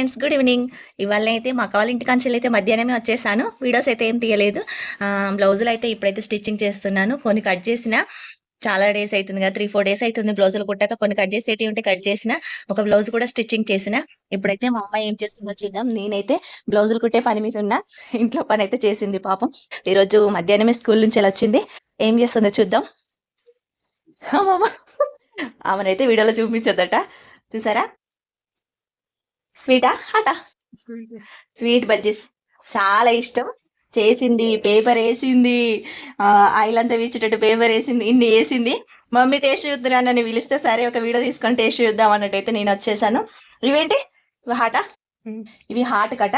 Friends, good evening. ఇవాళ అయితే మా అక్క వాళ్ళ ఇంటికాంచెల్లి అయితే మధ్యాహ్నమే వచ్చేసాను. వీడియోస్ అయితే ఏం తీయలేదు. బ్లౌజులు అయితే ఇప్పుడైతే స్టిచ్చింగ్ చేస్తున్నాను. కొన్ని కట్ చేసిన, చాలా డేస్ అవుతుంది కదా, 3-4 డేస్ అవుతుంది బ్లౌజులు కుట్టాక. కొన్ని కట్ చేసేటివి ఉంటే కట్ చేసిన, ఒక బ్లౌజ్ కూడా స్టిచ్చింగ్ చేసిన. ఇప్పుడైతే మా అమ్మాయి ఏం చేస్తుందో చూద్దాం. నేనైతే బ్లౌజులు కుట్టే పని మీద ఉన్నా. ఇంట్లో పని అయితే చేసింది పాపం. ఈరోజు మధ్యాహ్నమే స్కూల్ నుంచి అలా వచ్చింది. ఏం చేస్తుందో చూద్దాం. అమ్మమ్మ, ఆమెనైతే వీడియోలో చూపించద్దట. చూసారా? స్వీటా హాటా? స్వీట్ బజ్జీస్ చాలా ఇష్టం. చేసింది, పేపర్ వేసింది, ఆయిల్ అంతా వీచేటట్టు పేపర్ వేసింది, ఇన్ని వేసింది. మమ్మీ టేస్ట్ చూద్దాం నన్ను పిలిస్తే సరే ఒక వీడియో తీసుకొని టేస్ట్ చూద్దాం అన్నట్టయితే నేను వచ్చేసాను. ఇవేంటి? ఇవి హాటా? ఇవి హాట్ కట,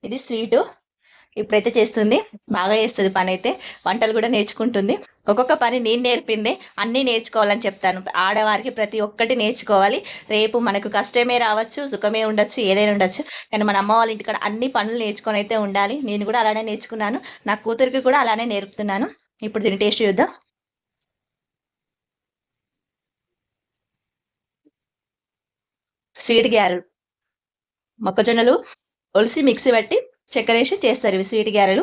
ఇది స్వీటు. ఇప్పుడైతే చేస్తుంది, బాగా చేస్తుంది పని అయితే. వంటలు కూడా నేర్చుకుంటుంది. ఒక్కొక్క పని నేను నేర్పింది, అన్నీ నేర్చుకోవాలని చెప్తాను. ఆడవారికి ప్రతి ఒక్కటి నేర్చుకోవాలి. రేపు మనకు కష్టమే రావచ్చు, సుఖమే ఉండొచ్చు, ఏదైనా ఉండొచ్చు. కానీ మన అమ్మ వాళ్ళ ఇంటికాడ అన్ని పనులు నేర్చుకొని అయితే ఉండాలి. నేను కూడా అలానే నేర్చుకున్నాను. నా కూతురికి కూడా అలానే నేర్పుతున్నాను. ఇప్పుడు దీన్ని టేస్ట్ చూద్దాం. స్వీట్ గ్యారెలు, మొక్కజొన్నలు ఒలిసి మిక్సీ పట్టి చక్కెర వేసి చేస్తారు ఇవి స్వీట్ గ్యారెలు.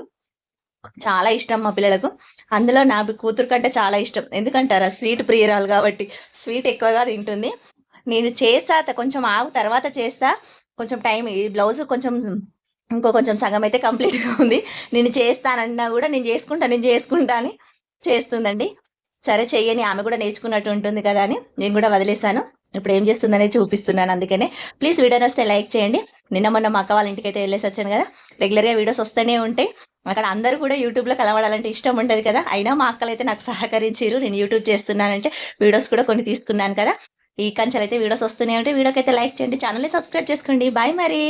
చాలా ఇష్టం మా పిల్లలకు. అందులో నా కూతురు కంటే చాలా ఇష్టం. ఎందుకంటారా? స్వీట్ ప్రియురాలు కాబట్టి స్వీట్ ఎక్కువగా తింటుంది. నేను చేస్తా, కొంచెం ఆగు తర్వాత చేస్తా, కొంచెం టైం. ఈ బ్లౌజ్ కొంచెం కొంచెం సగం అయితే కంప్లీట్గా ఉంది. నేను చేస్తానన్నా కూడా నేను చేసుకుంటా అని చేస్తుందండి. సరే చెయ్యని, ఆమె కూడా నేర్చుకున్నట్టు ఉంటుంది కదా అని నేను కూడా వదిలేశాను. ఇప్పుడు ఏం చేస్తుందనే చూపిస్తున్నాను. అందుకనే ప్లీజ్ వీడియో వస్తే లైక్ చేయండి. నిన్న మొన్న మా అక్క వాళ్ళ ఇంటికి అయితే వెళ్ళేసి వచ్చాను కదా, రెగ్యులర్గా వీడియోస్ వస్తూనే ఉంటాయి. అక్కడ అందరూ కూడా యూట్యూబ్లో కలవడాలంటే ఇష్టం ఉంటుంది కదా. అయినా మా అక్కలు అయితే నాకు సహకరించారు. నేను యూట్యూబ్ చేస్తున్నానంటే వీడియోస్ కూడా కొన్ని తీసుకున్నాను కదా. ఈ కంచెలు అయితే వీడియోస్ వస్తూనే ఉంటాయి. వీడియోకి అయితే లైక్ చేయండి, ఛానల్ని సబ్స్క్రైబ్ చేసుకోండి. బాయ్ మరి.